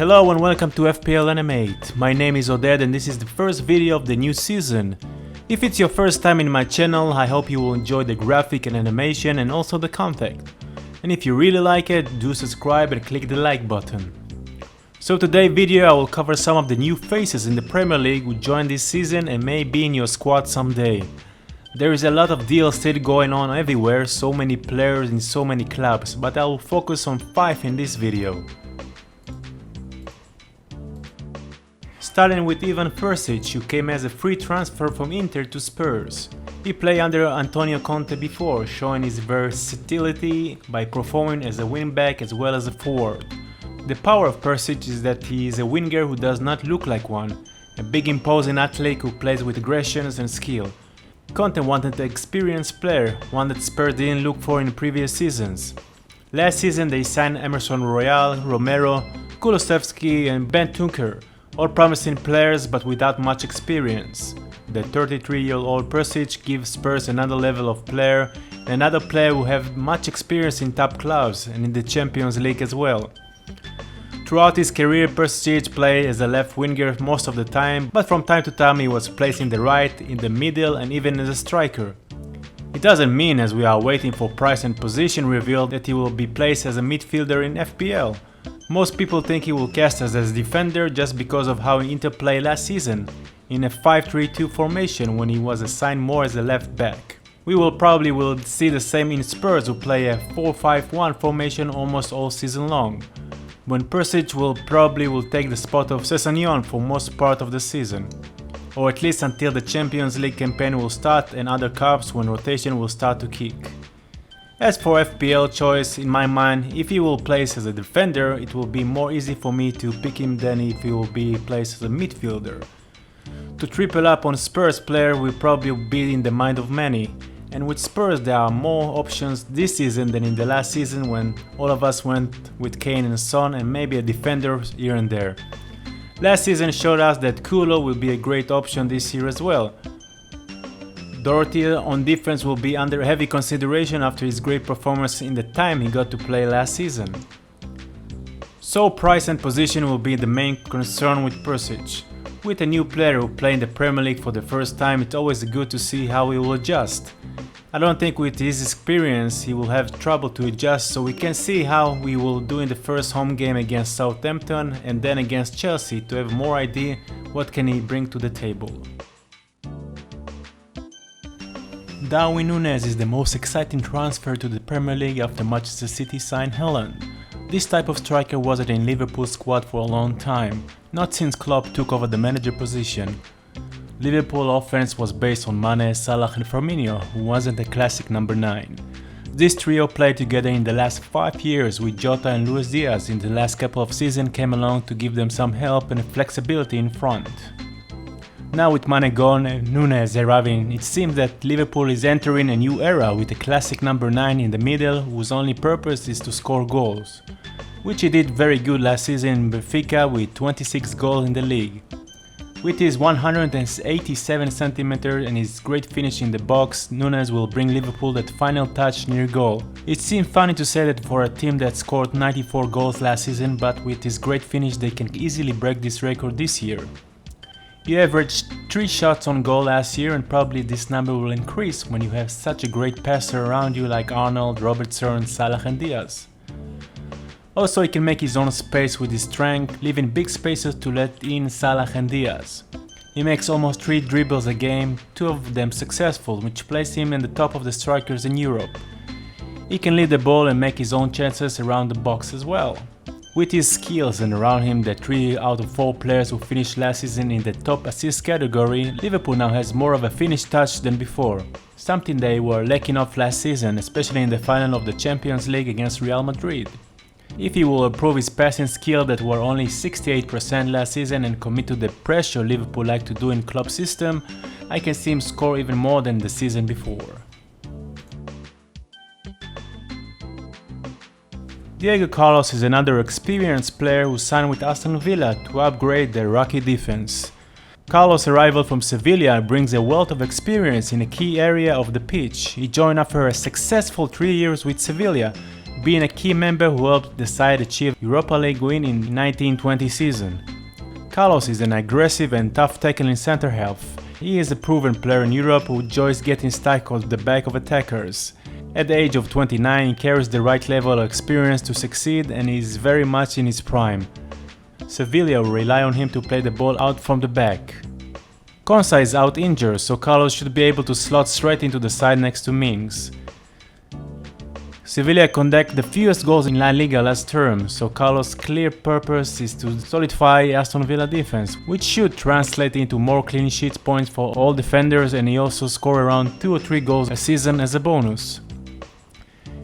Hello and welcome to FPL Animate. My name is Aguerd and this is the first video of the new season. If it's your first time in my channel, I hope you will enjoy the graphic and animation and also the content. And if you really like it, do subscribe and click the like button. So today's video I will cover some of the new faces in the Premier League who joined this season and may be in your squad someday. There is a lot of deals still going on everywhere, so many players in so many clubs, but I will focus on 5 in this video. Starting with Perisic, who came as a free transfer from Inter to Spurs. He played under Antonio Conte before, showing his versatility by performing as a wingback as well as a forward. The power of Perisic is that he is a winger who does not look like one, a big imposing athlete who plays with aggression and skill. Conte wanted an experienced player, one that Spurs didn't look for in previous seasons. Last season they signed Emerson Royal, Romero, Kulusevski and Bentancur, all promising players but without much experience. The 33-year-old Perisic gives Spurs another level of player, and another player who have much experience in top clubs and in the Champions League as well. Throughout his career, Perisic played as a left winger most of the time, but from time to time he was placed in the right, in the middle and even as a striker. It doesn't mean, as we are waiting for price and position reveal, that he will be placed as a midfielder in FPL. Most people think he will cast as a defender just because of how Inter played last season, in a 5-3-2 formation when he was assigned more as a left back. We will probably see the same in Spurs, who play a 4-5-1 formation almost all season long, when Perisic will probably take the spot of Sessegnon for most part of the season, or at least until the Champions League campaign will start and other cups when rotation will start to kick. As for FPL choice, in my mind, if he will place as a defender, it will be more easy for me to pick him than if he will be placed as a midfielder. To triple up on Spurs player will probably be in the mind of many, and with Spurs there are more options this season than in the last season when all of us went with Kane and Son and maybe a defender here and there. Last season showed us that Kulo will be a great option this year as well. Doherty on defense will be under heavy consideration after his great performance in the time he got to play last season. So price and position will be the main concern with Perisic. With a new player who plays in the Premier League for the first time, it's always good to see how he will adjust. I don't think with his experience he will have trouble to adjust, so we can see how we will do in the first home game against Southampton and then against Chelsea to have more idea what can he bring to the table. Darwin Nunez is the most exciting transfer to the Premier League after Manchester City signed Haaland. This type of striker wasn't in Liverpool's squad for a long time, not since Klopp took over the manager position. Liverpool offense was based on Mane, Salah and Firmino, who wasn't a classic number 9. This trio played together in the last 5 years, with Jota and Luis Diaz in the last couple of seasons came along to give them some help and flexibility in front. Now with Mane gone and Nunez arriving, it seems that Liverpool is entering a new era with a classic number 9 in the middle whose only purpose is to score goals, which he did very good last season in Benfica with 26 goals in the league. With his 187 cm and his great finish in the box, Nunez will bring Liverpool that final touch near goal. It seems funny to say that for a team that scored 94 goals last season, but with his great finish they can easily break this record this year. He averaged 3 shots on goal last year, and probably this number will increase when you have such a great passer around you like Arnold, Robertson, Salah and Diaz. Also he can make his own space with his strength, leaving big spaces to let in Salah and Diaz. He makes almost 3 dribbles a game, 2 of them successful, which places him in the top of the strikers in Europe. He can lead the ball and make his own chances around the box as well. With his skills and around him the 3 out of 4 players who finished last season in the top assist category, Liverpool now has more of a finished touch than before, something they were lacking of last season, especially in the final of the Champions League against Real Madrid. If he will improve his passing skill that were only 68% last season and commit to the pressure Liverpool like to do in club system, I can see him score even more than the season before. Diego Carlos is another experienced player who signed with Aston Villa to upgrade their rocky defense. Carlos' arrival from Sevilla brings a wealth of experience in a key area of the pitch. He joined after a successful 3 years with Sevilla being a key member who helped the side achieve Europa League win in 1920 season. Carlos is an aggressive and tough tackling centre half. He is a proven player in Europe who enjoys getting stuck on the back of attackers. At the age of 29, he carries the right level of experience to succeed and is very much in his prime. Sevilla will rely on him to play the ball out from the back. Konsa is out injured, so Carlos should be able to slot straight into the side next to Mings. Sevilla conducted the fewest goals in La Liga last term, so Carlos' clear purpose is to solidify Aston Villa defense, which should translate into more clean sheet points for all defenders, and he also score around 2 or 3 goals a season as a bonus.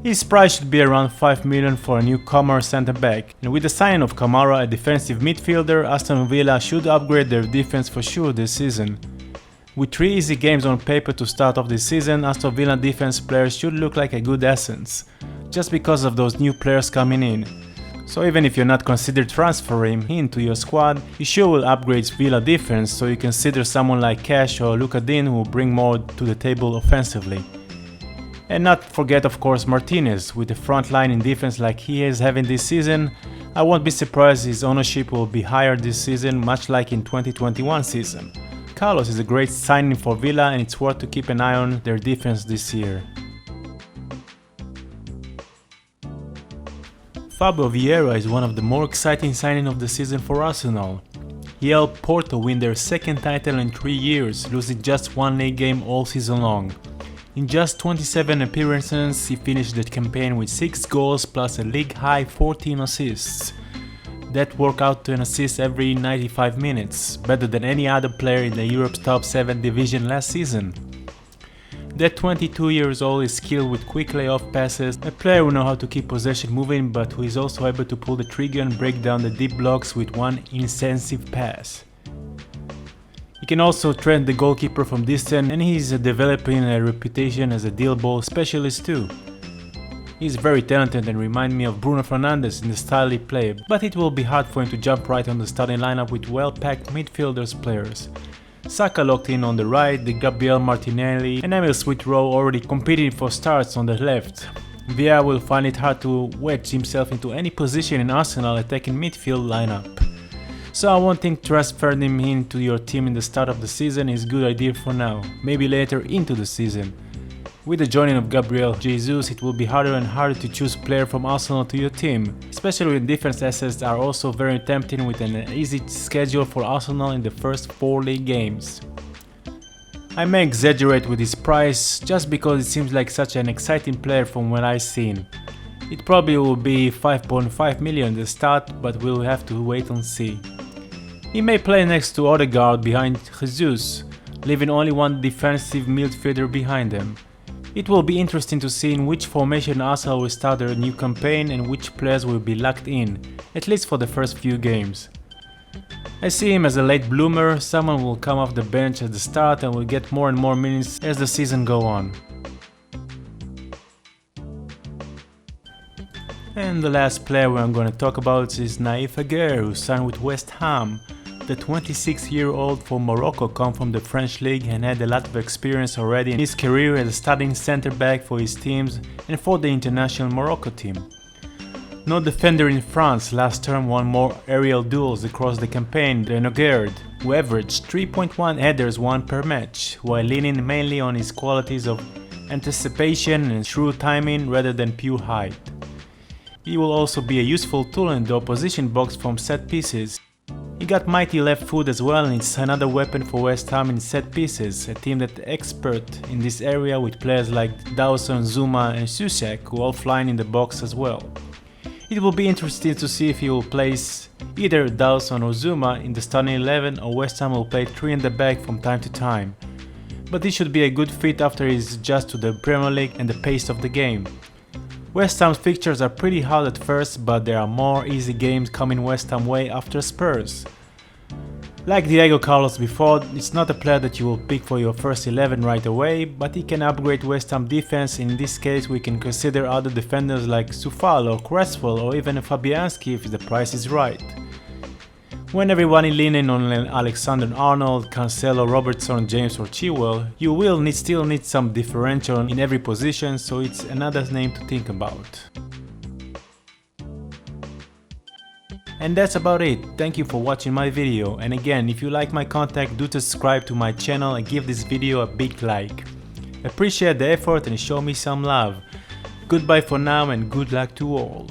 His price should be around 5 million for a newcomer centre-back, and with the signing of Kamara, a defensive midfielder, Aston Villa should upgrade their defense for sure this season. With 3 easy games on paper to start off this season, Aston Villa defense players should look like a good essence, just because of those new players coming in. So even if you're not considered transferring him into your squad, you sure will upgrade Villa defense, so you consider someone like Cash or Luka Dean who will bring more to the table offensively. And not forget of course Martinez. With the front line in defense like he is having this season, I won't be surprised his ownership will be higher this season, much like in 2021 season. Carlos is a great signing for Villa and it's worth to keep an eye on their defense this year. Fabio Vieira is one of the more exciting signings of the season for Arsenal. He helped Porto win their second title in 3 years, losing just 1 league game all season long. In just 27 appearances, he finished the campaign with 6 goals plus a league-high 14 assists. That worked out to an assist every 95 minutes, better than any other player in the Europe's top 7 division last season. That 22 years old is skilled with quick layoff passes, a player who knows how to keep possession moving but who is also able to pull the trigger and break down the deep blocks with one incisive pass. He can also trend the goalkeeper from distance and he's developing a reputation as a deal ball specialist too. He's very talented and reminds me of Bruno Fernandes in the style he plays, but it will be hard for him to jump right on the starting lineup with well-packed midfielders players. Saka locked in on the right, the Gabriel Martinelli and Emil Smith-Rowe already competing for starts on the left. Vieira will find it hard to wedge himself into any position in Arsenal attacking midfield lineup. So I won't think transferring him into your team in the start of the season is a good idea for now, maybe later into the season. With the joining of Gabriel Jesus, it will be harder and harder to choose player from Arsenal to your team, especially when defense assets are also very tempting with an easy schedule for Arsenal in the first 4 league games. I may exaggerate with his price just because it seems like such an exciting player from what I've seen. It probably will be 5.5 million at the start, but we'll have to wait and see. He may play next to Odegaard behind Jesus, leaving only one defensive midfielder behind them. It will be interesting to see in which formation Arsenal will start their new campaign and which players will be locked in, at least for the first few games. I see him as a late bloomer, someone who will come off the bench at the start and will get more and more minutes as the season goes on. And the last player I'm going to talk about is Nayef Aguerd, who signed with West Ham. The 26-year-old from Morocco comes from the French league and had a lot of experience already in his career as a starting centre-back for his teams and for the international Morocco team. No defender in France last term won more aerial duels across the campaign than Aguerd, who averaged 3.1 headers won per match, while leaning mainly on his qualities of anticipation and shrewd timing rather than pure height. He will also be a useful tool in the opposition box from set pieces. He got mighty left foot as well and it's another weapon for West Ham in set pieces, a team that's expert in this area with players like Dawson, Zuma and Soucek who all flying in the box as well. It will be interesting to see if he will place either Dawson or Zuma in the starting 11 or West Ham will play 3 in the back from time to time. But this should be a good fit after he adjusts to the Premier League and the pace of the game. West Ham's fixtures are pretty hard at first, but there are more easy games coming West Ham way after Spurs. Like Diego Carlos before, it's not a player that you will pick for your first 11 right away, but he can upgrade West Ham defense. In this case we can consider other defenders like Soufal or Cresswell or even Fabianski if the price is right. When everyone is leaning on Alexander-Arnold, Cancelo, Robertson, James or Chilwell, you will still need some differential in every position, so it's another name to think about. And that's about it. Thank you for watching my video, and again, if you like my content, do subscribe to my channel and give this video a big like. Appreciate the effort and show me some love. Goodbye for now and good luck to all.